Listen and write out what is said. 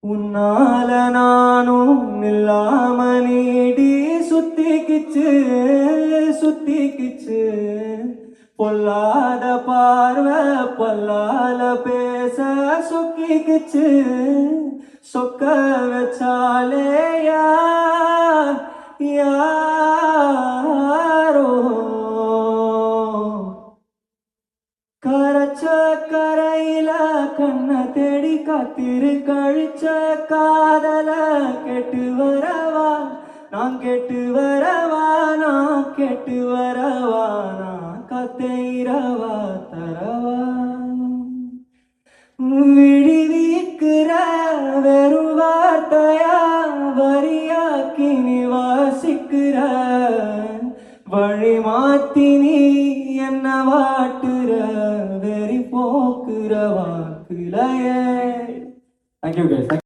உன்னால நானும் இல்லாம நீடி சுத்திக்கிச்சு சுத்திக்கிச்சு பொல்லாத பார்வை பொல்லால பேச சொக்கிக்கிச்சு சொக்க வச்சாலே யாரோ கரைச்ச கரையில கண்ணை தேடி காத்திரு கழிச்ச காதல கேட்டு வரவா நான் கேட்டு வரவா நான் கேட்டு வரவா நான் கத்தைரவா தரவா விழிவிக்கிற வெறும் வார்த்தையா வரியாக்கி நிவாசிக்கிற வழி மாத்தி நீ என்ன வாட்டுற வெறி போக்குற வாக்குலையே. Thank you guys.